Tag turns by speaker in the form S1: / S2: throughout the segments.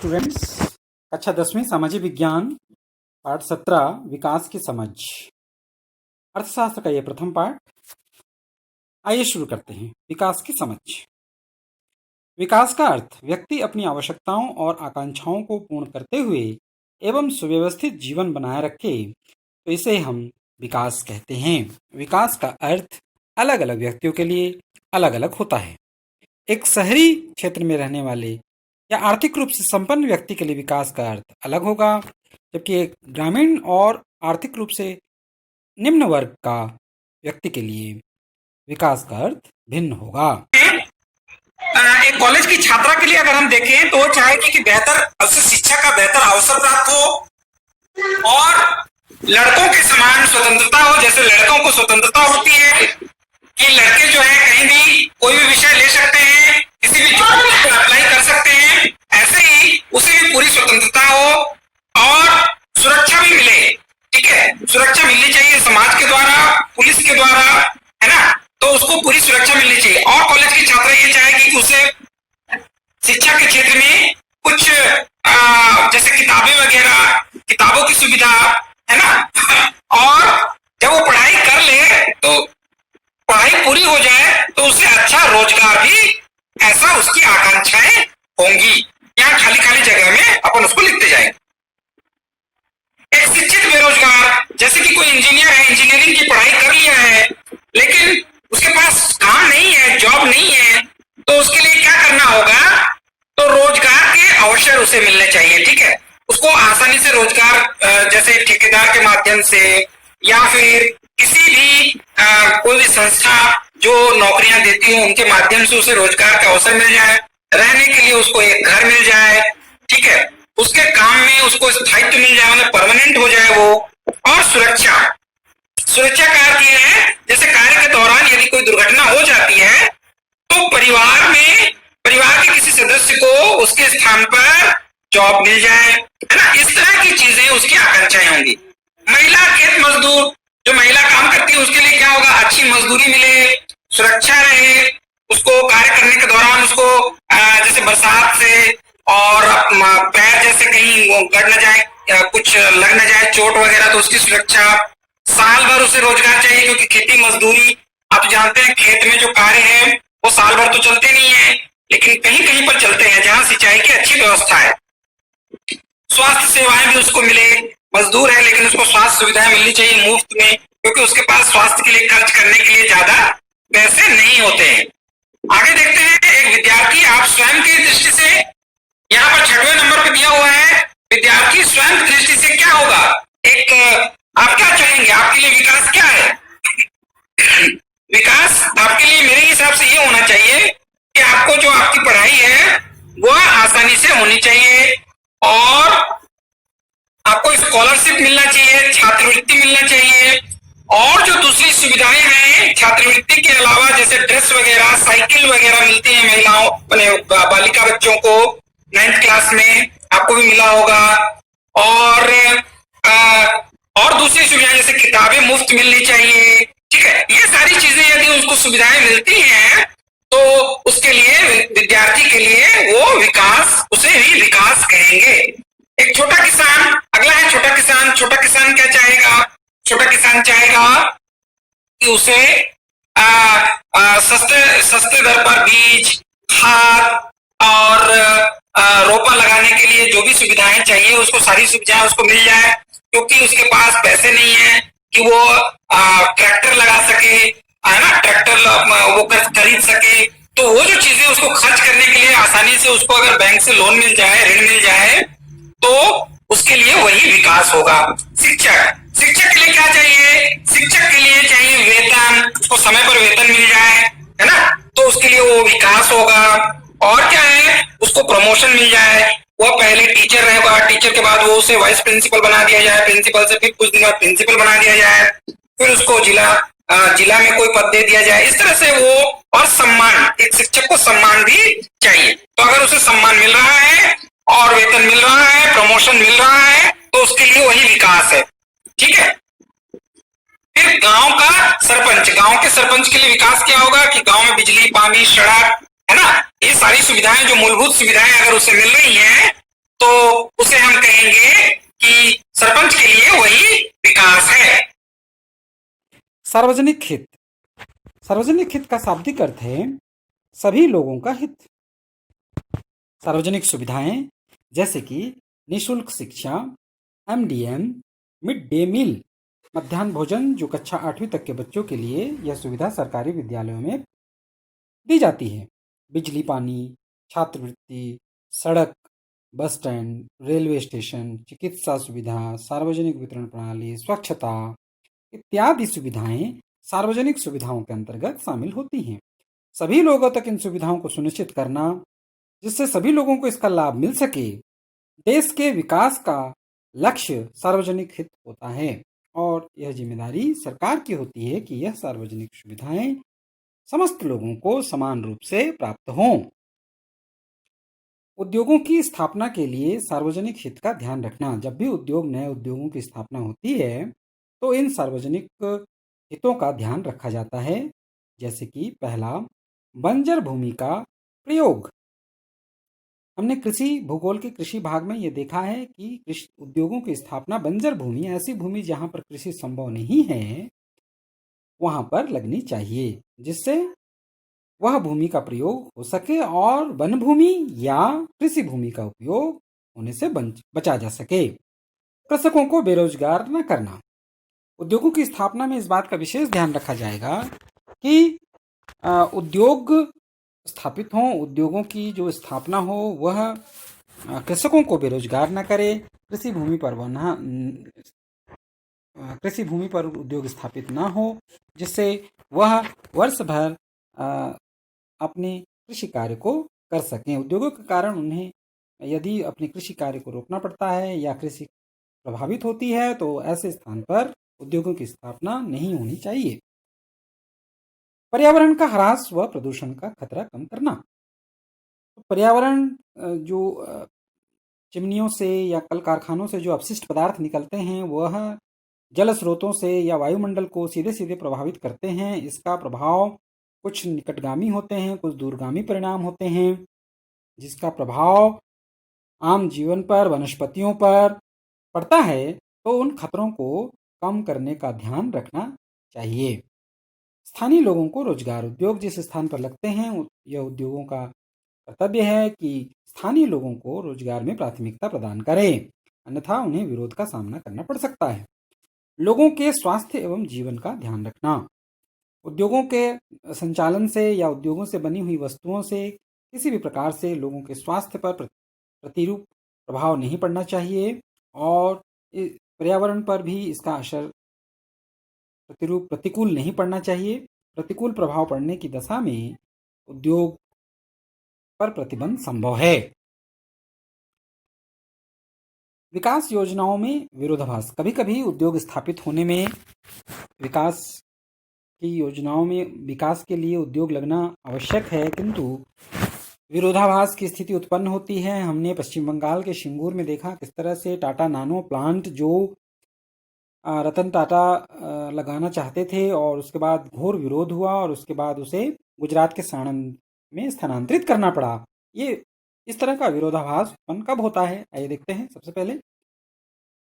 S1: Students, कक्षा 10वीं सामाजिक विज्ञान पाठ 17 विकास की समझ, अर्थशास्त्र का यह प्रथम पाठ। आइए शुरू करते हैं। विकास की समझ। विकास का अर्थ व्यक्ति अपनी आवश्यकताओं और आकांक्षाओं को पूर्ण करते हुए एवं सुव्यवस्थित जीवन बनाए रखे, तो इसे हम विकास कहते हैं। विकास का अर्थ अलग अलग व्यक्तियों के लिए अलग अलग होता है। एक शहरी क्षेत्र में रहने वाले या आर्थिक रूप से संपन्न व्यक्ति के लिए विकास का अर्थ अलग होगा, जबकि एक ग्रामीण और आर्थिक रूप से निम्न वर्ग का व्यक्ति के लिए विकास का अर्थ भिन्न होगा।
S2: एक कॉलेज की छात्रा के लिए अगर हम देखें तो वो चाहेगी कि बेहतर उसे शिक्षा का बेहतर अवसर प्राप्त हो और लड़कों के समान स्वतंत्रता हो। जैसे लड़कों को स्वतंत्रता होती है कि लड़के जो है कहीं भी कोई भी विषय ले सकते हैं, किसी भी जॉब पर अप्लाई कर सकते हैं, ऐसे ही उसे भी पूरी स्वतंत्रता हो और सुरक्षा भी मिले। ठीक है, सुरक्षा मिलनी चाहिए समाज के द्वारा, पुलिस के द्वारा, है ना। तो उसको पूरी सुरक्षा मिलनी चाहिए। और कॉलेज की छात्रा ये चाहेगी कि उसे शिक्षा के क्षेत्र में कुछ जैसे किताबें वगैरह, किताबों की सुविधा, है ना। और जब वो पढ़ाई कर ले तो पढ़ाई पूरी हो जाए तो उसे अच्छा रोजगार भी, ऐसा उसकी आकांक्षाएं होंगी। यहाँ खाली खाली जगह में अपन उसको लिखते जाएंगे। एक शिक्षित बेरोजगार, जैसे कि कोई इंजीनियर है, इंजीनियरिंग की पढ़ाई कर लिया है लेकिन उसके पास काम नहीं है, जॉब नहीं है, तो उसके लिए क्या करना होगा, तो रोजगार के अवसर उसे मिलने चाहिए। ठीक है, उसको आसानी से रोजगार जैसे ठेकेदार के माध्यम से या फिर किसी भी कोई भी संस्था जो नौकरियां देती हो उनके माध्यम से उसे रोजगार का अवसर मिल जाए, रहने के लिए उसको एक घर मिल जाए। ठीक है, उसके काम में उसको स्थायित्व मिल जाए, मतलब परमानेंट हो जाए वो। और सुरक्षा, सुरक्षा का अर्थ यह है जैसे कार्य के दौरान यदि कोई दुर्घटना हो जाती है तो परिवार के किसी सदस्य को उसके स्थान पर जॉब मिल जाए, है ना। इस तरह की चीजें उसकी आकांक्षाएं होंगी। महिला खेत मजदूर, जो महिला काम करती है उसके लिए क्या होगा, अच्छी मजदूरी मिले, सुरक्षा रहे, उसको कार्य करने के दौरान उसको जैसे बरसात से और पैर जैसे कहीं गड़ न जाए, कुछ लग न जाए, चोट वगैरह, तो उसकी सुरक्षा। साल भर उसे रोजगार चाहिए क्योंकि खेती मजदूरी आप जानते हैं, खेत में जो कार्य है वो साल भर तो चलते नहीं है, लेकिन कहीं कहीं पर चलते हैं जहां सिंचाई की अच्छी व्यवस्था है। स्वास्थ्य सेवाएं भी उसको मिले, मजदूर है लेकिन उसको स्वास्थ्य सुविधाएं मिलनी चाहिए मुफ्त में, क्योंकि उसके पास स्वास्थ्य के लिए खर्च करने के लिए ज्यादा पैसे नहीं होते हैं। आगे देखते हैं, एक विद्यार्थी आप स्वयं की दृष्टि से, यहाँ पर 6वें नंबर पे दिया हुआ है, विद्यार्थी स्वयं की दृष्टि से क्या होगा, एक आप क्या चाहेंगे, आपके लिए विकास क्या है। विकास आपके लिए मेरे हिसाब से ये होना चाहिए कि आपको जो आपकी पढ़ाई है वह आसानी से होनी चाहिए और आपको स्कॉलरशिप मिलना चाहिए, छात्रवृत्ति मिलना चाहिए, और जो दूसरी सुविधाएं हैं छात्रवृत्ति के अलावा जैसे ड्रेस वगैरह, साइकिल वगैरह मिलती है महिलाओं, बालिका बच्चों को 9th क्लास में आपको भी मिला होगा। और दूसरी सुविधाएं जैसे किताबें मुफ्त मिलनी चाहिए। ठीक है, ये सारी चीजें यदि उसको सुविधाएं मिलती हैं तो उसके लिए, विद्यार्थी के लिए वो विकास, उसे ही विकास कहेंगे। एक छोटा किसान, अगला है छोटा किसान। छोटा किसान क्या चाहेगा, छोटा किसान चाहेगा कि उसे सस्ते दर पर बीज, खाद और रोपा लगाने के लिए जो भी सुविधाएं चाहिए उसको, सारी सुविधाएं उसको मिल जाए, क्योंकि उसके पास पैसे नहीं है कि वो ट्रैक्टर लगा सके, है ना, ट्रैक्टर वो खरीद सके। तो वो जो चीजें उसको खर्च करने के लिए आसानी से उसको अगर बैंक से लोन मिल जाए, ऋण मिल जाए, तो उसके लिए वही विकास होगा। शिक्षक, शिक्षक के लिए क्या चाहिए, शिक्षक के लिए चाहिए वेतन, उसको समय पर वेतन मिल जाए, है ना, तो उसके लिए वो विकास होगा। और क्या है, उसको प्रमोशन मिल जाए, वो पहले टीचर रहेगा, टीचर के बाद वो उसे वाइस प्रिंसिपल बना दिया जाए, प्रिंसिपल से फिर कुछ दिन बाद प्रिंसिपल बना दिया जाए, फिर उसको जिला में कोई पद दे दिया जाए। इस तरह से वो, और सम्मान, एक शिक्षक को सम्मान भी चाहिए। तो अगर उसे सम्मान मिल रहा है और वेतन मिल रहा है, प्रमोशन मिल रहा है, तो उसके लिए वही विकास है। ठीक है, फिर गांव का सरपंच, गांव के सरपंच के लिए विकास क्या होगा कि गांव में बिजली, पानी, सड़क, है ना, ये सारी सुविधाएं, जो मूलभूत सुविधाएं अगर उसे मिल रही हैं तो कहेंगे कि सरपंच के लिए वही विकास है।
S1: सार्वजनिक हित। सार्वजनिक हित का शाब्दिक अर्थ है सभी लोगों का हित। सार्वजनिक सुविधाएं जैसे कि निशुल्क शिक्षा, एमडीएम, मिड डे मील, मध्याह्न भोजन जो कक्षा 8वीं तक के बच्चों के लिए यह सुविधा सरकारी विद्यालयों में दी जाती है। बिजली, पानी, छात्रवृत्ति, सड़क, बस स्टैंड, रेलवे स्टेशन, चिकित्सा सुविधा, सार्वजनिक वितरण प्रणाली, स्वच्छता इत्यादि सुविधाएं सार्वजनिक सुविधाओं के अंतर्गत शामिल होती हैं। सभी लोगों तक इन सुविधाओं को सुनिश्चित करना जिससे सभी लोगों को इसका लाभ मिल सके, देश के विकास का लक्ष्य सार्वजनिक हित होता है और यह जिम्मेदारी सरकार की होती है कि यह सार्वजनिक सुविधाएं समस्त लोगों को समान रूप से प्राप्त हों। उद्योगों की स्थापना के लिए सार्वजनिक हित का ध्यान रखना। जब भी नए उद्योगों की स्थापना होती है तो इन सार्वजनिक हितों का ध्यान रखा जाता है। जैसे कि पहला, बंजर भूमि का प्रयोग। हमने कृषि भूगोल के कृषि भाग में ये देखा है कि कृषि उद्योगों की स्थापना बंजर भूमि, ऐसी भूमि जहां पर कृषि संभव नहीं है, वहां पर लगनी चाहिए जिससे वह भूमि का प्रयोग हो सके और वन भूमि या कृषि भूमि का उपयोग होने से बचा जा सके। कृषकों को बेरोजगार न करना। उद्योगों की स्थापना में इस बात का विशेष ध्यान रखा जाएगा कि उद्योग स्थापित हों, उद्योगों की जो स्थापना हो वह कृषकों को बेरोजगार न करे, कृषि भूमि पर उद्योग स्थापित ना हो जिससे वह वर्ष भर अपने कृषि कार्य को कर सकें। उद्योगों के कारण उन्हें यदि अपने कृषि कार्य को रोकना पड़ता है या कृषि प्रभावित होती है तो ऐसे स्थान पर उद्योगों की स्थापना नहीं होनी चाहिए। पर्यावरण का ह्रास व प्रदूषण का खतरा कम करना। तो पर्यावरण जो चिमनियों से या कल कारखानों से जो अपशिष्ट पदार्थ निकलते हैं वह जल स्रोतों से या वायुमंडल को सीधे सीधे प्रभावित करते हैं। इसका प्रभाव कुछ निकटगामी होते हैं, कुछ दूरगामी परिणाम होते हैं, जिसका प्रभाव आम जीवन पर, वनस्पतियों पर पड़ता है। तो उन खतरों को कम करने का ध्यान रखना चाहिए। स्थानीय लोगों को रोजगार। उद्योग जिस स्थान पर लगते हैं यह उद्योगों का कर्तव्य है कि स्थानीय लोगों को रोजगार में प्राथमिकता प्रदान करें, अन्यथा उन्हें विरोध का सामना करना पड़ सकता है। लोगों के स्वास्थ्य एवं जीवन का ध्यान रखना। उद्योगों के संचालन से या उद्योगों से बनी हुई वस्तुओं से किसी भी प्रकार से लोगों के स्वास्थ्य पर प्रतिरूप प्रभाव नहीं पड़ना चाहिए और पर्यावरण पर भी इसका असर प्रतिकूल नहीं पड़ना चाहिए। प्रतिकूल प्रभाव पड़ने की दशा में उद्योग पर प्रतिबंध संभव है। विकास योजनाओं में विरोधाभास। कभी कभी उद्योग स्थापित होने में विकास की योजनाओं में विकास के लिए उद्योग लगना आवश्यक है, किंतु विरोधाभास की स्थिति उत्पन्न होती है। हमने पश्चिम बंगाल के सिंगूर में देखा किस तरह से टाटा नानो प्लांट जो रतन टाटा लगाना चाहते थे और उसके बाद घोर विरोध हुआ और उसके बाद उसे गुजरात के साणंद में स्थानांतरित करना पड़ा। ये इस तरह का विरोधाभास उत्पन्न कब होता है, आइए देखते हैं। सबसे पहले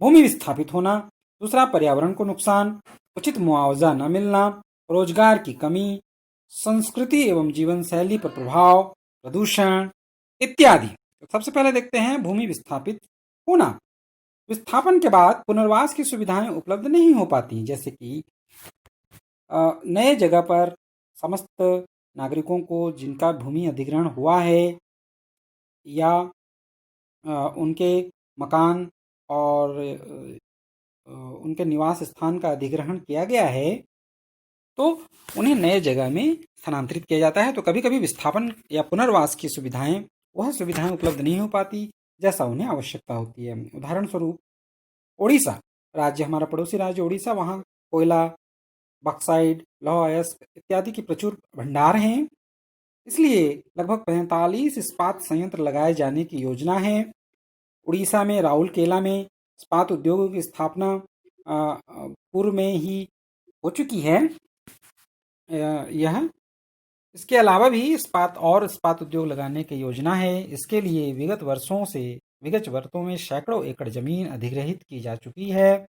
S1: भूमि विस्थापित होना, दूसरा पर्यावरण को नुकसान, उचित मुआवजा न मिलना, रोजगार की कमी, संस्कृति एवं जीवन शैली पर प्रभाव, प्रदूषण इत्यादि। तो सबसे पहले देखते हैं भूमि विस्थापित होना। विस्थापन के बाद पुनर्वास की सुविधाएं उपलब्ध नहीं हो पाती, जैसे कि नए जगह पर समस्त नागरिकों को जिनका भूमि अधिग्रहण हुआ है या उनके मकान और उनके निवास स्थान का अधिग्रहण किया गया है तो उन्हें नए जगह में स्थानांतरित किया जाता है। तो कभी कभी विस्थापन या पुनर्वास की सुविधाएं वह सुविधाएं उपलब्ध नहीं हो पाती जैसा उन्हें आवश्यकता होती है। उदाहरण स्वरूप ओडिशा राज्य, हमारा पड़ोसी राज्य ओडिशा, वहाँ कोयला, बॉक्साइट, लौह अयस्क इत्यादि की प्रचुर भंडार हैं, इसलिए लगभग 45 इस्पात संयंत्र लगाए जाने की योजना है। उड़ीसा में राउरकेला में इस्पात उद्योगों की स्थापना पूर्व में ही हो चुकी है। यह इसके अलावा भी इस्पात उद्योग लगाने की योजना है। इसके लिए विगत वर्षों से विगत वर्षों में सैकड़ों एकड़ जमीन अधिग्रहित की जा चुकी है।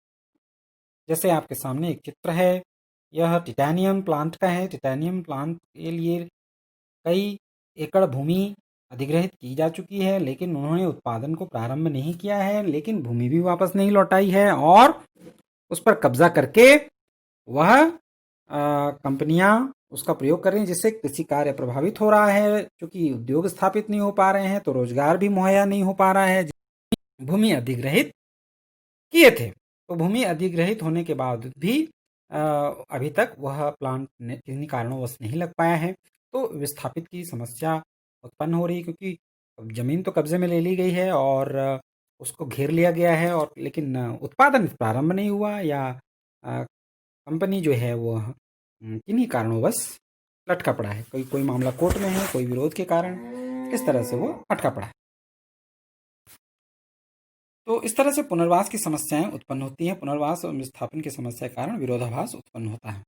S1: जैसे आपके सामने एक चित्र है, यह टिटेनियम प्लांट का है। टिटेनियम प्लांट के लिए कई एकड़ भूमि अधिग्रहित की जा चुकी है, लेकिन उन्होंने उत्पादन को प्रारंभ नहीं किया है, लेकिन भूमि भी वापस नहीं लौटाई है और उस पर कब्जा करके वह कंपनियां उसका प्रयोग कर रही हैं, जिससे कृषि कार्य प्रभावित हो रहा है। क्योंकि उद्योग स्थापित नहीं हो पा रहे हैं तो रोजगार भी मुहैया नहीं हो पा रहा है। भूमि अधिग्रहित किए थे, तो भूमि अधिग्रहित होने के बाद भी अभी तक वह प्लांट किन्हीं कारणों नहीं लग पाया है, तो विस्थापित की समस्या उत्पन्न हो रही है। क्योंकि जमीन तो कब्जे में ले ली गई है और उसको घेर लिया गया है, और लेकिन उत्पादन प्रारंभ नहीं हुआ, या कंपनी जो है वो किन्हीं कारणों लटका पड़ा है। कोई मामला कोर्ट में है, कोई विरोध के कारण, इस तरह से वो अटका पड़ा है। तो इस तरह से पुनर्वास की समस्याएं उत्पन्न होती हैं। पुनर्वास और विस्थापन की समस्या के कारण विरोधाभास उत्पन्न होता है।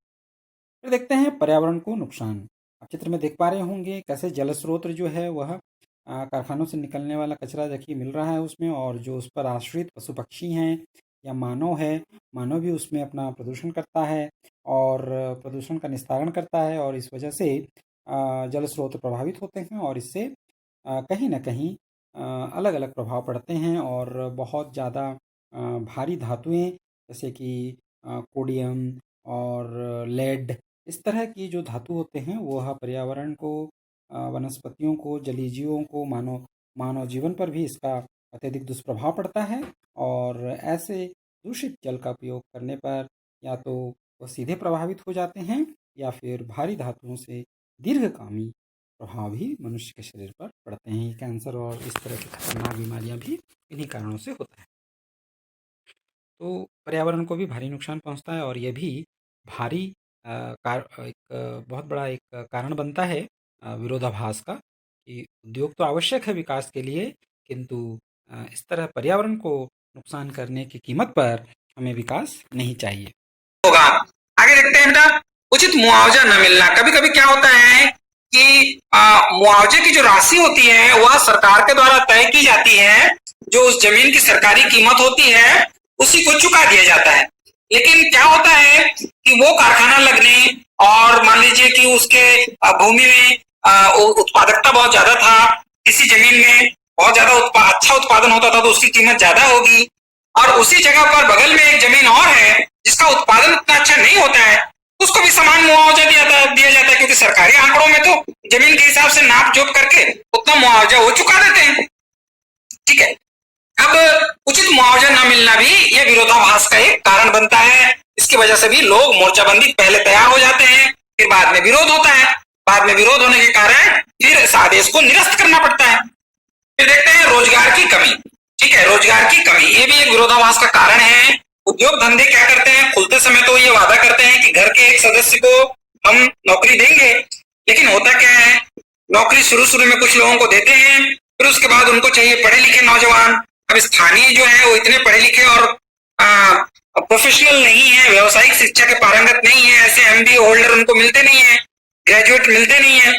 S1: फिर देखते हैं पर्यावरण को नुकसान। आप चित्र में देख पा रहे होंगे कैसे जल स्रोत जो है वह कारखानों से निकलने वाला कचरा देखिए मिल रहा है उसमें, और जो उस पर आश्रित पशु पक्षी हैं या मानव है, मानव भी उसमें अपना प्रदूषण करता है और प्रदूषण का निस्तारण करता है, और इस वजह से जल स्रोत प्रभावित होते हैं, और इससे कहीं ना कहीं अलग अलग प्रभाव पड़ते हैं। और बहुत ज़्यादा भारी धातुएं जैसे कि कोडियम और लेड, इस तरह की जो धातु होते हैं वह पर्यावरण को, वनस्पतियों को, जलीय जीवों को, मानव जीवन पर भी इसका अत्यधिक दुष्प्रभाव पड़ता है। और ऐसे दूषित जल का उपयोग करने पर या तो वह सीधे प्रभावित हो जाते हैं, या फिर भारी धातुओं से दीर्घकामी प्रभाव भी मनुष्य के शरीर पर पड़ते हैं। कैंसर और इस तरह की खतरनाक बीमारियां भी इन्हीं कारणों से होता है। तो पर्यावरण को भी भारी नुकसान पहुंचता है, और यह भी भारी एक बहुत बड़ा एक कारण बनता है विरोधाभास का, कि उद्योग तो आवश्यक है विकास के लिए, किंतु इस तरह पर्यावरण को नुकसान करने की कीमत पर हमें विकास नहीं चाहिए।
S2: होगा। आगे देखते हैं बेटा, उचित मुआवजा न मिलना। कभी कभी क्या होता है कि मुआवजे की जो राशि होती है वह सरकार के द्वारा तय की जाती है, जो उस जमीन की सरकारी कीमत होती है उसी को चुका दिया जाता है। लेकिन क्या होता है कि वो कारखाना लगने, और मान लीजिए कि उसके भूमि में उत्पादकता बहुत ज्यादा था, किसी जमीन में बहुत ज्यादा अच्छा उत्पादन होता था तो उसकी कीमत ज्यादा होगी, और उसी जगह पर बगल में एक जमीन और है जिसका उत्पादन उतना अच्छा नहीं होता है, उसको भी समान मुआवजा दिया जाता है, क्योंकि सरकारी आंकड़ों में तो जमीन के हिसाब से नाप जोख करके उतना मुआवजा वो चुका देते हैं। ठीक है, अब उचित मुआवजा न मिलना भी यह विरोधाभास का एक कारण बनता है। इसकी वजह से भी लोग मोर्चाबंदी पहले तैयार हो जाते हैं, फिर बाद में विरोध होता है, बाद में विरोध होने के कारण फिर इस आदेश को निरस्त करना पड़ता है। फिर देखते हैं रोजगार की कमी। ठीक है, रोजगार की कमी ये भी एक विरोधाभास का कारण है। उद्योग धंधे क्या करते हैं, खुलते समय तो ये वादा करते हैं कि घर के एक सदस्य को हम नौकरी देंगे, लेकिन होता क्या है, नौकरी शुरू में कुछ लोगों को देते हैं, फिर उसके बाद उनको चाहिए पढ़े लिखे नौजवान। अब स्थानीय जो है वो इतने पढ़े लिखे और प्रोफेशनल नहीं है, व्यवसायिक शिक्षा के पारंगत नहीं है, ऐसे एमबीए होल्डर उनको मिलते नहीं है, ग्रेजुएट मिलते नहीं है।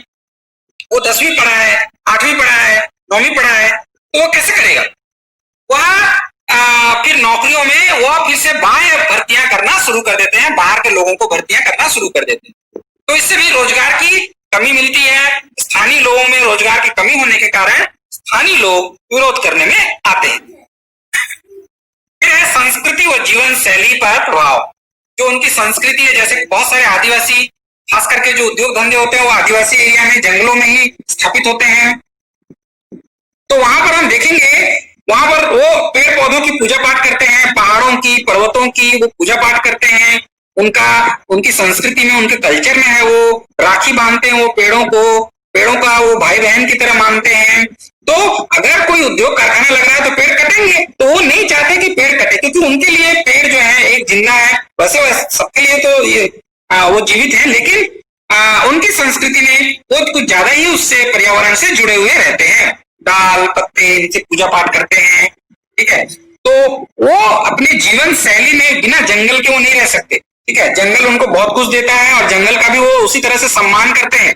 S2: वो 10वीं पढ़ा है, 8वीं पढ़ा है, 9वीं पढ़ा है, तो वो कैसे करेगा? वह फिर नौकरियों में वह फिर से बाह्य भर्तियां करना शुरू कर देते हैं, बाहर के लोगों को भर्तियां करना शुरू कर देते हैं। तो इससे भी रोजगार की कमी मिलती है। स्थानीय लोगों में रोजगार की कमी होने के कारण स्थानीय लोग विरोध करने में आते हैं। फिर है संस्कृति व जीवन शैली पर प्रभाव। जो उनकी संस्कृति है, जैसे बहुत सारे आदिवासी, खास करके जो उद्योग धंधे होते हैं वो आदिवासी एरिया में, जंगलों में ही स्थापित होते हैं, तो वहां पर हम देखेंगे वहां पर वो पेड़ पौधों की पूजा पाठ करते हैं, पहाड़ों की, पर्वतों की वो पूजा पाठ करते हैं। उनकी संस्कृति में, उनके कल्चर में है, वो राखी बांधते हैं, वो पेड़ों का वो भाई बहन की तरह मानते हैं। तो अगर कोई उद्योग कारखाना लग रहा है तो पेड़ कटेंगे, तो वो नहीं चाहते कि पेड़ कटे, क्योंकि उनके लिए पेड़ जो है एक जिंदा है। वैसे सबके लिए तो ये वो जीवित है, लेकिन उनकी संस्कृति में वो कुछ ज्यादा ही उससे पर्यावरण से जुड़े हुए रहते हैं, दाल पत्ते इनसे पूजा पाठ करते हैं। ठीक है, तो वो अपने जीवन शैली में बिना जंगल के वो नहीं रह सकते। ठीक है, जंगल उनको बहुत कुछ देता है और जंगल का भी वो उसी तरह से सम्मान करते हैं।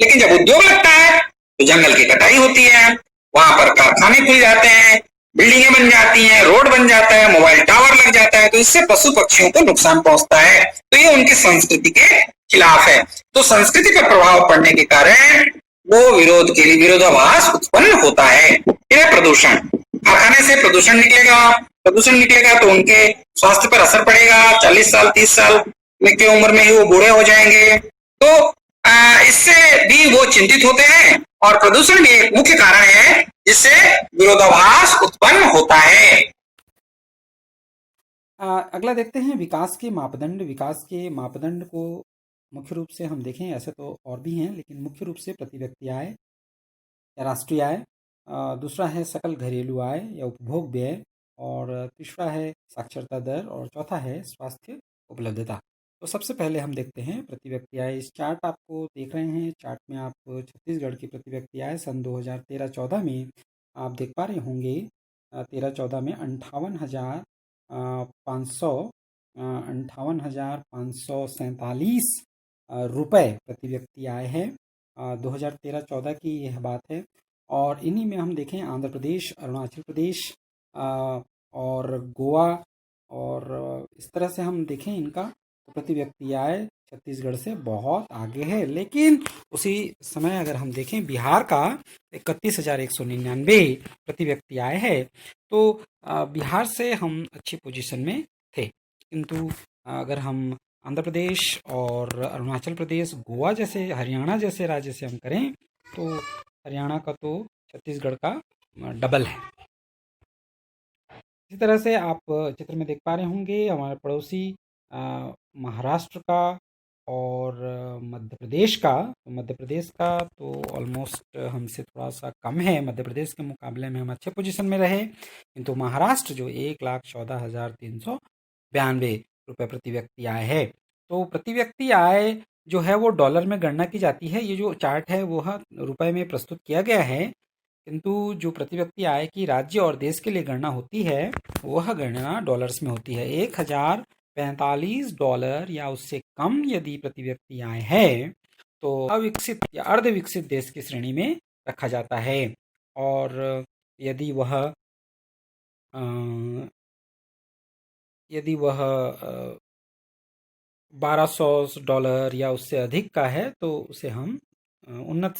S2: लेकिन जब उद्योग लगता है तो जंगल की कटाई होती है, वहां पर कारखाने खुल जाते हैं, बिल्डिंगें बन जाती हैं, रोड बन जाता है, मोबाइल टावर लग जाता है, तो इससे पशु पक्षियों को नुकसान पहुंचता है। तो ये उनकी संस्कृति के खिलाफ है। तो संस्कृति का प्रभाव पड़ने के कारण वो विरोध के लिए विरोधाभास उत्पन्न होता है। यह प्रदूषण, कारखाने से प्रदूषण निकलेगा तो उनके स्वास्थ्य पर असर पड़ेगा। 40 साल 30 साल की उम्र में ही वो बूढ़े हो जाएंगे। तो इससे भी वो चिंतित होते हैं और प्रदूषण भी एक मुख्य कारण है जिससे विरोधाभास उत्पन्न होता है।
S1: अगला देखते हैं विकास के मापदंड। विकास के मापदंड को मुख्य रूप से हम देखें, ऐसे तो और भी हैं, लेकिन मुख्य रूप से प्रति व्यक्ति आय या राष्ट्रीय आय, दूसरा है सकल घरेलू आय या उपभोग व्यय, और तीसरा है साक्षरता दर, और चौथा है स्वास्थ्य उपलब्धता। तो सबसे पहले हम देखते हैं प्रति व्यक्ति आय। इस चार्ट आपको देख रहे हैं, चार्ट में आप छत्तीसगढ़ की प्रति व्यक्ति आय सन 2013-14 में आप देख पा रहे होंगे। 13-14 में 58,547 रुपये प्रति व्यक्ति आए हैं। 2013-14 की यह बात है। और इन्हीं में हम देखें आंध्र प्रदेश, अरुणाचल प्रदेश और गोवा, और इस तरह से हम देखें इनका, तो प्रति व्यक्ति आय छत्तीसगढ़ से बहुत आगे है। लेकिन उसी समय अगर हम देखें बिहार का 31,199 प्रति व्यक्ति आय है, तो बिहार से हम अच्छी पोजीशन में थे। किंतु अगर हम आंध्र प्रदेश और अरुणाचल प्रदेश, गोवा जैसे, हरियाणा जैसे राज्य से हम करें, तो हरियाणा का तो छत्तीसगढ़ का डबल है। इसी तरह से आप चित्र में देख पा रहे होंगे हमारे पड़ोसी महाराष्ट्र का और मध्य प्रदेश का। तो मध्य प्रदेश का तो ऑलमोस्ट हमसे थोड़ा सा कम है, मध्य प्रदेश के मुकाबले में हम अच्छे पोजीशन में रहे। किंतु महाराष्ट्र जो 1,14,392 रुपये प्रति व्यक्ति आय है। तो प्रति व्यक्ति आय जो है वो डॉलर में गणना की जाती है। ये जो चार्ट है वो रुपए में प्रस्तुत किया गया है, किंतु जो प्रति व्यक्ति आय की राज्य और देश के लिए गणना होती है वह गणना डॉलर्स में होती है। $1,045 या उससे कम यदि प्रति व्यक्ति आय है तो अविकसित या अर्धविकसित देश की श्रेणी में रखा जाता है। और यदि वह $1,200 या उससे अधिक का है तो उसे हम उन्नत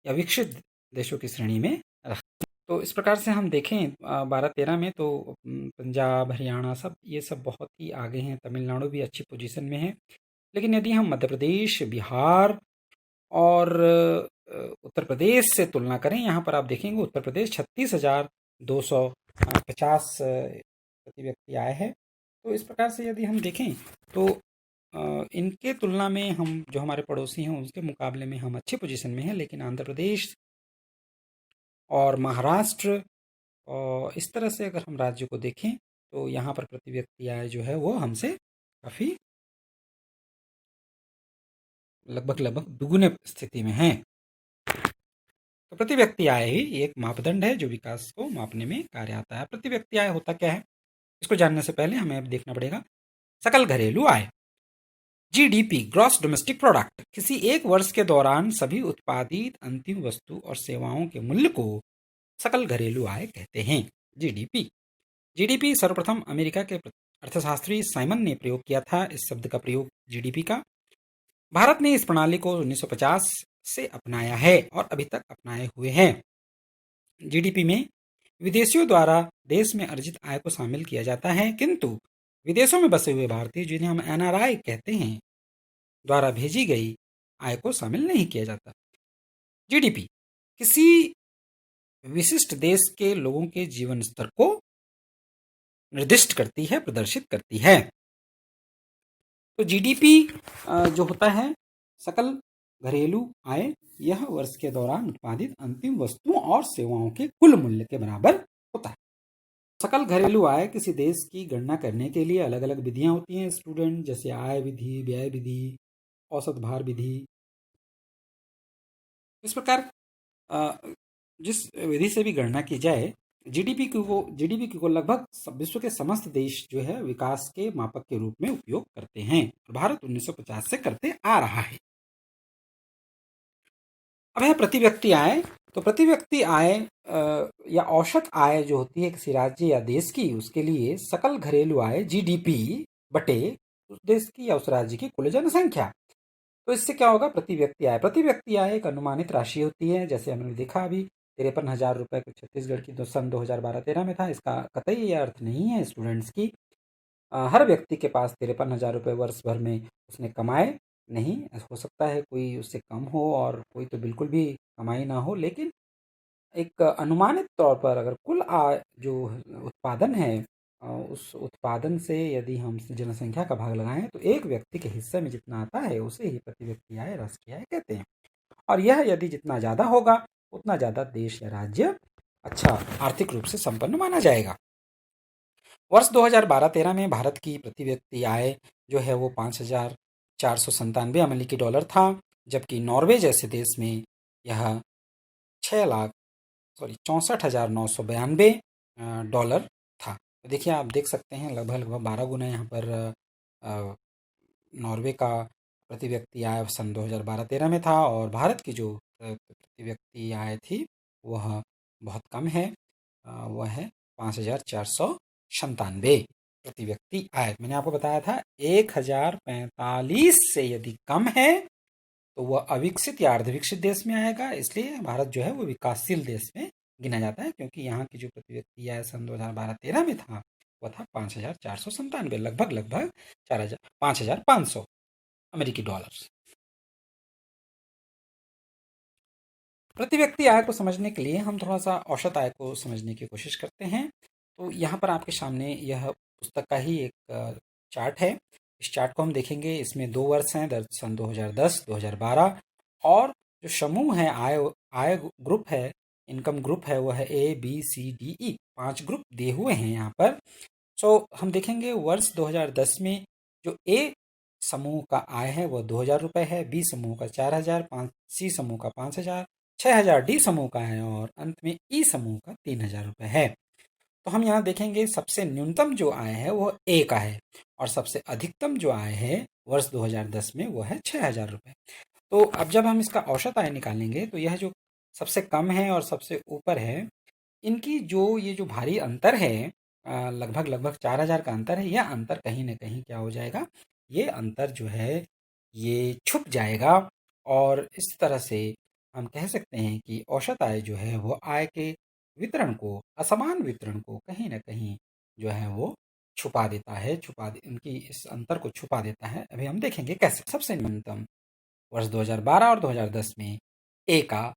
S1: या विकसित देशों की श्रेणी में रखते हैं। तो इस प्रकार से हम देखें 12-13 में तो पंजाब, हरियाणा सब ये सब बहुत ही आगे हैं। तमिलनाडु भी अच्छी पोजीशन में है। लेकिन यदि हम मध्य प्रदेश, बिहार और उत्तर प्रदेश से तुलना करें, यहाँ पर आप देखेंगे उत्तर प्रदेश 36,250 प्रति व्यक्ति आय है। तो इस प्रकार से यदि हम देखें तो इनके तुलना में हम जो हमारे पड़ोसी हैं उसके मुकाबले में हम अच्छी पोजीशन में हैं। लेकिन आंध्र प्रदेश और महाराष्ट्र और इस तरह से अगर हम राज्य को देखें तो यहाँ पर प्रति व्यक्ति आय जो है वो हमसे काफ़ी लगभग दुगुने स्थिति में है। तो प्रति व्यक्ति आय ही एक मापदंड है जो विकास को मापने में कार्य आता है। प्रति व्यक्ति आय होता क्या है, इसको जानने से पहले हमें अब देखना पड़ेगा सकल घरेलू आय। जीडीपी, ग्रॉस डोमेस्टिक प्रोडक्ट, किसी एक वर्ष के दौरान सभी उत्पादित अंतिम वस्तु और सेवाओं के मूल्य को सकल घरेलू आय कहते हैं। जीडीपी सर्वप्रथम अमेरिका के अर्थशास्त्री साइमन ने प्रयोग किया था। इस शब्द का प्रयोग जीडीपी का भारत ने इस प्रणाली को 1950 से अपनाया है और अभी तक अपनाए हुए हैं। जीडीपी में विदेशियों द्वारा देश में अर्जित आय को शामिल किया जाता है, किंतु विदेशों में बसे हुए भारतीय, जिन्हें हम एनआरआई कहते हैं, द्वारा भेजी गई आय को शामिल नहीं किया जाता। जीडीपी किसी विशिष्ट देश के लोगों के जीवन स्तर को निर्दिष्ट करती है, प्रदर्शित करती है। तो जीडीपी जो होता है सकल घरेलू आय, यह वर्ष के दौरान उत्पादित अंतिम वस्तुओं और सेवाओं के कुल मूल्य के बराबर होता है। सकल घरेलू आय किसी देश की गणना करने के लिए अलग अलग विधियां होती हैं स्टूडेंट, जैसे आय विधि, व्यय विधि, औसत भार विधि। इस प्रकार जिस विधि से भी गणना की जाए, जीडीपी को लगभग विश्व के समस्त देश जो है विकास के मापक के रूप में उपयोग करते हैं। भारत 1950 से करते आ रहा है। अब है प्रति व्यक्ति आय। तो प्रति व्यक्ति आय या औसत आय जो होती है किसी राज्य या देश की, उसके लिए सकल घरेलू आय जीडीपी बटे उस देश की या उस राज्य की कुल जनसंख्या। तो इससे क्या होगा, प्रति व्यक्ति आय। प्रति व्यक्ति आय एक अनुमानित राशि होती है, जैसे हमने देखा अभी 53,000 रुपये छत्तीसगढ़ की सन 2012-13 में था। इसका कतई ये अर्थ नहीं है स्टूडेंट्स की हर व्यक्ति के पास 53,000 रुपये वर्ष भर में उसने कमाए नहीं। हो सकता है कोई उससे कम हो और कोई तो बिल्कुल भी कमाई ना हो, लेकिन एक अनुमानित तौर पर अगर कुल आय जो उत्पादन है उस उत्पादन से यदि हम जनसंख्या का भाग लगाएं तो एक व्यक्ति के हिस्से में जितना आता है उसे ही प्रति व्यक्ति आय, राष्ट्रीय आय कहते हैं। और यह यदि जितना ज़्यादा होगा उतना ज़्यादा देश या राज्य अच्छा आर्थिक रूप से संपन्न माना जाएगा। वर्ष 2012-13 में भारत की प्रति व्यक्ति आय जो है वो 5,497 अमेरिकी डॉलर था, जबकि नॉर्वे जैसे देश में यह 64,992 डॉलर था। तो देखिए आप देख सकते हैं लगभग लगभग 12 गुना यहाँ पर नॉर्वे का प्रति व्यक्ति आय सन 2012-13 में था, और भारत की जो प्रति व्यक्ति आय थी वह बहुत कम है, वह है 5,497 प्रति व्यक्ति आय। मैंने आपको बताया था 1,045 से यदि कम है तो वह अविकसित या अर्धविकसित देश में आएगा। इसलिए भारत जो है वो विकासशील देश में गिना जाता है, क्योंकि यहाँ की जो प्रति व्यक्ति आय सन 2012-13 में था वह था 5,497, लगभग लगभग 5,500 अमेरिकी डॉलर। प्रति व्यक्ति आय को समझने के लिए हम थोड़ा सा औसत आय को समझने की कोशिश करते हैं। तो यहाँ पर आपके सामने यह पुस्तक का ही एक चार्ट है। इस चार्ट को हम देखेंगे, इसमें 2 वर्ष हैं, सन 2010, 2012, और जो समूह है आय ग्रुप है, इनकम ग्रुप है, वह है ABCDE, 5 ग्रुप दिए हुए हैं यहाँ पर। हम देखेंगे वर्ष 2010 में जो ए समूह का आय है वह 2,000 रुपये है, बी समूह का 4,000, सी समूह का 5,000, 6,000 डी समूह का है, और अंत में ई समूह का 3,000 रुपये है। तो हम यहाँ देखेंगे सबसे न्यूनतम जो आय है वो ए का है, और सबसे अधिकतम जो आय है वर्ष 2010 में वो है 6,000 रुपये। तो अब जब हम इसका औसत आय निकालेंगे तो यह जो सबसे कम है और सबसे ऊपर है, इनकी ये जो भारी अंतर है, लगभग लगभग 4,000 का अंतर है, यह अंतर कहीं ना कहीं क्या हो जाएगा, ये अंतर जो है ये छुप जाएगा। और इस तरह से हम कह सकते हैं कि औसत आय जो है वो आय के वितरण को, असमान वितरण को कहीं ना कहीं जो है वो छुपा देता है, इनकी इस अंतर को छुपा देता है। अभी हम देखेंगे कैसे। सबसे न्यूनतम वर्ष 2012 और 2010 में ए का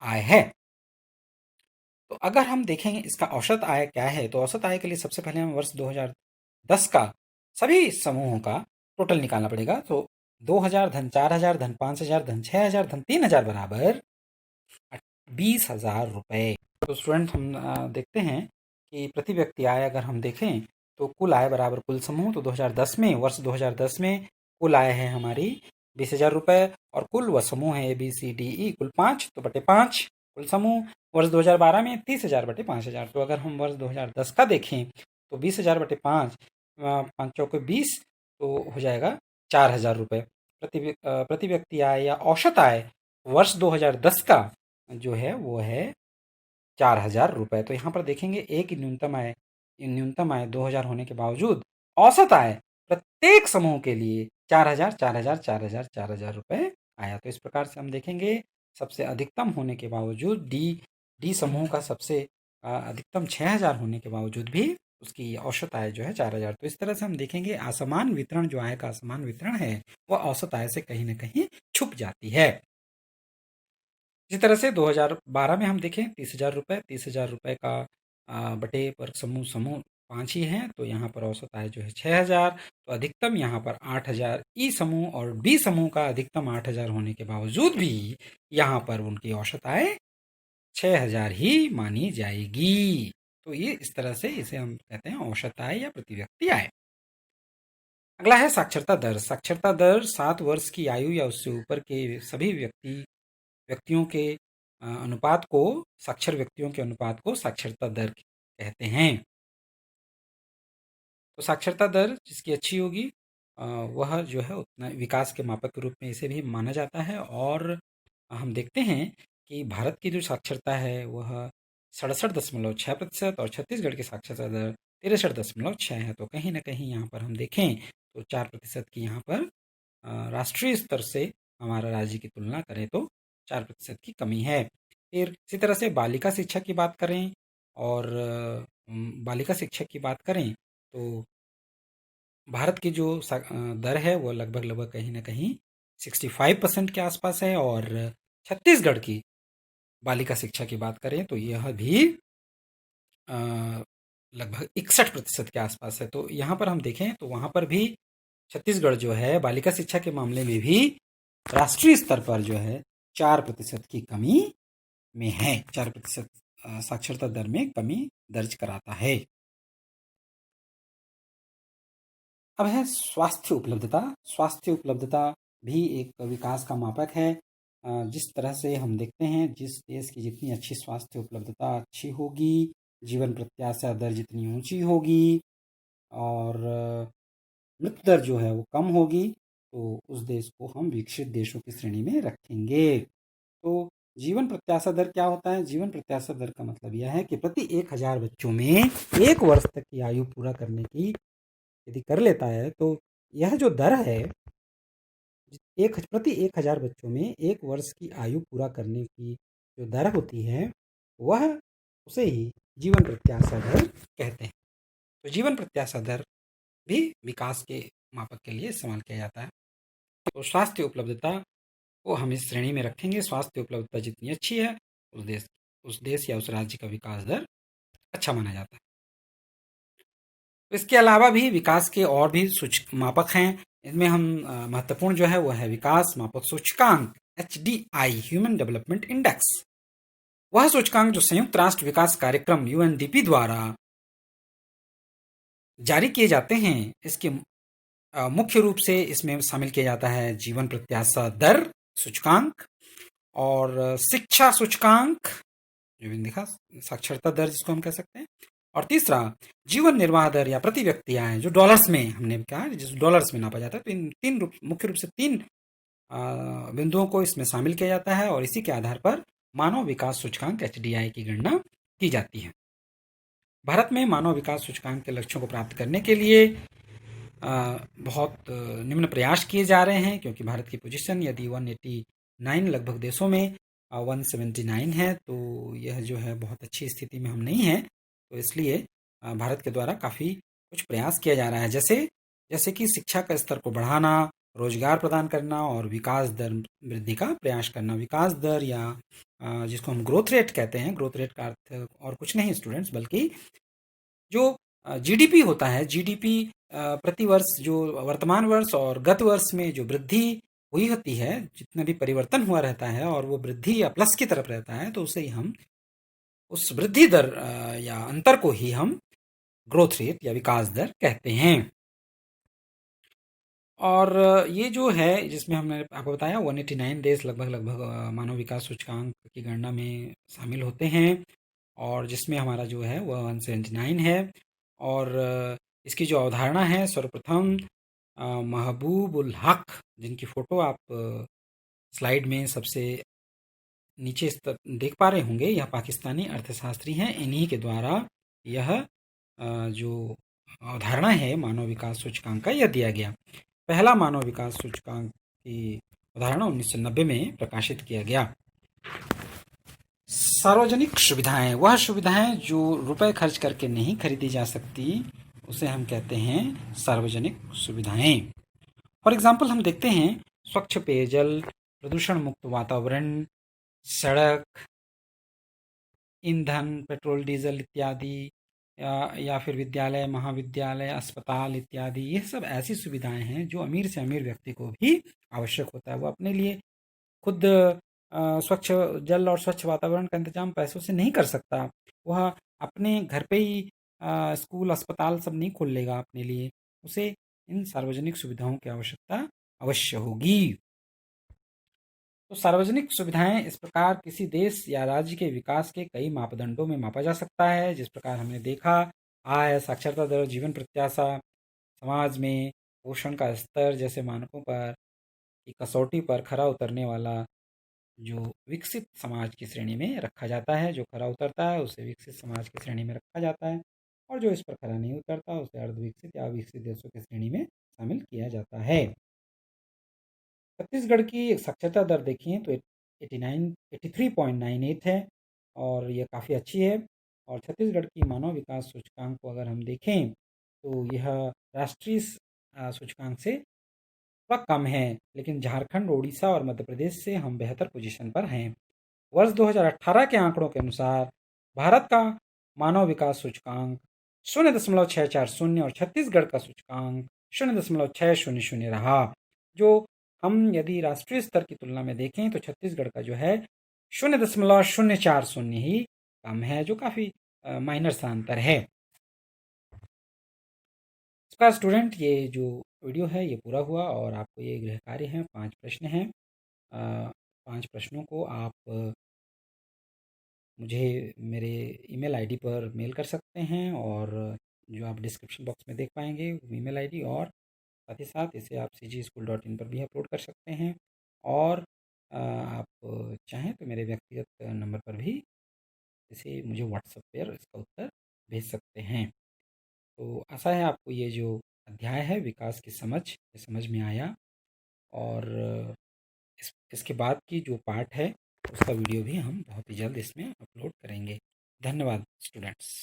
S1: आय है। तो अगर हम देखेंगे इसका औसत आय क्या है, तो औसत आय के लिए सबसे पहले हम वर्ष 2010 का सभी समूहों का टोटल निकालना पड़ेगा। तो 2,000 धन 4,000 धन 5,000 धन 6,000 धन 3,000 बराबर 20,000 रुपये। तो स्टूडेंट हम देखते हैं कि प्रति व्यक्ति आय अगर हम देखें तो कुल आय बराबर कुल समूह। तो 2010 में, वर्ष 2010 में कुल आय है हमारी 20,000 रुपये, और कुल व समूह है ABCDE कुल 5, तो बटे 5 कुल समूह। वर्ष 2012 में 30,000 बटे 5,000। तो अगर हम वर्ष 2010 का देखें तो 20,000 बटे 5, 5 चौके 20, तो हो जाएगा 4,000 रुपये। प्रति व्यक्ति आय या औसत आय वर्ष 2010 का जो है वो है 4,000 रुपये। तो यहाँ पर देखेंगे एक न्यूनतम आय 2,000 होने के बावजूद औसत आय प्रत्येक समूह के लिए 4,000, 4,000, 4,000, 4,000 रुपये आया। तो इस प्रकार से हम देखेंगे सबसे अधिकतम होने के बावजूद डी समूह का सबसे अधिकतम 6,000 होने के बावजूद भी उसकी औसत आय जो है 4,000। तो इस तरह से हम देखेंगे असमान वितरण, जो आय का असमान वितरण है वह औसत आय से कहीं ना कहीं छुप जाती है। इसी तरह से 2012 में हम देखें 30,000 रुपये, 30,000 रुपये का बटे पर समूह 5 ही हैं, तो यहाँ पर औसत आय जो है 6,000। तो अधिकतम यहाँ पर 8,000 ई समूह और बी समूह का अधिकतम 8,000 होने के बावजूद भी यहाँ पर उनकी औसत आय 6,000 ही मानी जाएगी। तो ये इस तरह से इसे हम कहते हैं औसत आय या प्रति व्यक्ति आय। अगला है साक्षरता दर। साक्षरता दर 7 वर्ष की आयु या उससे ऊपर के सभी व्यक्तियों के अनुपात को, साक्षर व्यक्तियों के अनुपात को साक्षरता दर कहते हैं। तो साक्षरता दर जिसकी अच्छी होगी वह जो है उतना विकास के मापक के रूप में इसे भी माना जाता है। और हम देखते हैं कि भारत की जो साक्षरता है वह 67.6% और छत्तीसगढ़ की साक्षरता दर 63.6 है। तो कहीं न कहीं यहाँ पर हम देखें तो 4% की यहाँ पर राष्ट्रीय स्तर से हमारा राज्य की तुलना करें तो 4% की कमी है। फिर इसी तरह से बालिका शिक्षा की बात करें और बालिका शिक्षा की बात करें तो भारत की जो दर है वो लगभग कहीं ना कहीं 65% के आसपास है। और छत्तीसगढ़ की बालिका शिक्षा की बात करें तो यह भी लगभग 61% के आसपास है। तो यहाँ पर हम देखें तो वहाँ पर भी छत्तीसगढ़ जो है बालिका शिक्षा के मामले में भी राष्ट्रीय स्तर पर जो है 4% की कमी में है। 4% साक्षरता दर में कमी दर्ज कराता है। अब है स्वास्थ्य उपलब्धता। स्वास्थ्य उपलब्धता भी एक विकास का मापक है। जिस तरह से हम देखते हैं जिस देश की जितनी अच्छी स्वास्थ्य उपलब्धता अच्छी होगी, जीवन प्रत्याशा दर जितनी ऊंची होगी और मृत्यु दर जो है वो कम होगी, तो उस देश को हम विकसित देशों की श्रेणी में रखेंगे। तो जीवन प्रत्याशा दर क्या होता है? जीवन प्रत्याशा दर का मतलब यह है कि प्रति 1000 बच्चों में 1 वर्ष तक की आयु पूरा करने की यदि कर लेता है तो यह जो दर है प्रति 1000 बच्चों में 1 वर्ष की आयु पूरा करने की जो दर होती है वह उसे ही जीवन प्रत्याशा दर कहते हैं। तो जीवन प्रत्याशा दर भी विकास के मापक के लिए इस्तेमाल किया जाता है। तो स्वास्थ्य उपलब्धता को हम इस श्रेणी में रखेंगे। स्वास्थ्य उपलब्धता जितनी अच्छी है उस देश या उस राज्य का विकास दर अच्छा माना जाता है। तो इसके अलावा भी विकास के और भी मापक हैं। इनमें हम महत्वपूर्ण जो है वो है विकास मापक सूचकांक HDI ह्यूमन डेवलपमेंट इंडेक्स। वह सूचकांक जो संयुक्त राष्ट्र विकास कार्यक्रम UNDP द्वारा जारी किए जाते हैं। इसके मुख्य रूप से इसमें शामिल किया जाता है जीवन प्रत्याशा दर सूचकांक और शिक्षा सूचकांक जो मैंने देखा, साक्षरता दर जिसको हम कह सकते हैं, और तीसरा जीवन निर्वाह दर या प्रति व्यक्ति आय जो डॉलर्स में हमने कहा जिस डॉलर्स में नापा जाता है। तो इन मुख्य रूप से 3 बिंदुओं को इसमें शामिल किया जाता है और इसी के आधार पर मानव विकास सूचकांक HDI की गणना की जाती है। भारत में मानव विकास सूचकांक के लक्ष्यों को प्राप्त करने के लिए बहुत निम्न प्रयास किए जा रहे हैं, क्योंकि भारत की पोजीशन यदि 189 लगभग देशों में 179 है, तो यह जो है बहुत अच्छी स्थिति में हम नहीं हैं। तो इसलिए भारत के द्वारा काफ़ी कुछ प्रयास किया जा रहा है, जैसे कि शिक्षा का स्तर को बढ़ाना, रोजगार प्रदान करना और विकास दर वृद्धि का प्रयास करना। विकास दर या जिसको हम ग्रोथ रेट कहते हैं, ग्रोथ रेट का अर्थ और कुछ नहीं स्टूडेंट्स, बल्कि जो GDP होता है, GDP प्रति वर्ष जो वर्तमान वर्ष और गत वर्ष में जो वृद्धि हुई होती है, जितना भी परिवर्तन हुआ रहता है और वो वृद्धि या प्लस की तरफ रहता है, तो उसे ही हम उस वृद्धि दर या अंतर को ही हम ग्रोथ रेट या विकास दर कहते हैं। और ये जो है जिसमें हमने आपको बताया 189 देश लगभग मानव विकास सूचकांक की गणना में शामिल होते हैं और जिसमें हमारा जो है वह 179 है। और इसकी जो अवधारणा है, सर्वप्रथम महबूबुल हक, जिनकी फ़ोटो आप स्लाइड में सबसे नीचे देख पा रहे होंगे, यह पाकिस्तानी अर्थशास्त्री हैं। इन्हीं के द्वारा यह जो अवधारणा है मानव विकास सूचकांक का, यह दिया गया। पहला मानव विकास सूचकांक की अवधारणा 1990 में प्रकाशित किया गया। सार्वजनिक सुविधाएं, वह सुविधाएं जो रुपए खर्च करके नहीं खरीदी जा सकती, उसे हम कहते हैं सार्वजनिक सुविधाएं। फॉर एग्जाम्पल हम देखते हैं स्वच्छ पेयजल, प्रदूषण मुक्त वातावरण, सड़क, ईंधन, पेट्रोल डीजल इत्यादि, या फिर विद्यालय, महाविद्यालय, अस्पताल इत्यादि। ये सब ऐसी सुविधाएं हैं जो अमीर से अमीर व्यक्ति को भी आवश्यक होता है। वो अपने लिए खुद स्वच्छ जल और स्वच्छ वातावरण का इंतजाम पैसों से नहीं कर सकता। वह अपने घर पे ही स्कूल, अस्पताल सब नहीं खोल लेगा अपने लिए। उसे इन सार्वजनिक सुविधाओं की आवश्यकता अवश्य होगी। तो सार्वजनिक सुविधाएं इस प्रकार किसी देश या राज्य के विकास के कई मापदंडों में मापा जा सकता है, जिस प्रकार हमने देखा आय, साक्षरता दर, जीवन प्रत्याशा, समाज में पोषण का स्तर जैसे मानकों पर की कसौटी पर खरा उतरने वाला जो विकसित समाज की श्रेणी में रखा जाता है। जो खरा उतरता है उसे विकसित समाज की श्रेणी में रखा जाता है, और जो इस पर खरा नहीं उतरता उसे अर्धविकसित या विकसित देशों की श्रेणी में शामिल किया जाता है। छत्तीसगढ़ की साक्षरता दर देखें तो 83.98 है, और ये काफ़ी अच्छी है। और छत्तीसगढ़ की मानव विकास सूचकांक को अगर हम देखें तो यह राष्ट्रीय सूचकांक से थोड़ा कम है, लेकिन झारखंड, उड़ीसा और मध्य प्रदेश से हम बेहतर पोजीशन पर हैं। वर्ष 2018 के आंकड़ों के अनुसार भारत का मानव विकास सूचकांक 0.640 और छत्तीसगढ़ का सूचकांक 0.600 रहा। जो हम यदि राष्ट्रीय स्तर की तुलना में देखें तो छत्तीसगढ़ का जो है 0.040 ही कम है, जो काफ़ी माइनर सा अंतर है। इसका स्टूडेंट, ये जो वीडियो है ये पूरा हुआ, और आपको ये गृह कार्य हैं, 5 प्रश्न हैं। 5 प्रश्नों को आप मुझे मेरे ईमेल आईडी पर मेल कर सकते हैं, और जो आप डिस्क्रिप्शन बॉक्स में देख पाएंगे वो ईमेल आईडी, और साथ ही साथ इसे आप cgschool.in पर भी अपलोड कर सकते हैं, और आप चाहें तो मेरे व्यक्तिगत नंबर पर भी इसे मुझे व्हाट्सएप पर इसका उत्तर भेज सकते हैं। तो आशा है आपको ये जो अध्याय है विकास की समझ, ये समझ में आया, और इसके बाद की जो पार्ट है उसका वीडियो भी हम बहुत ही जल्द इसमें अपलोड करेंगे। धन्यवाद स्टूडेंट्स।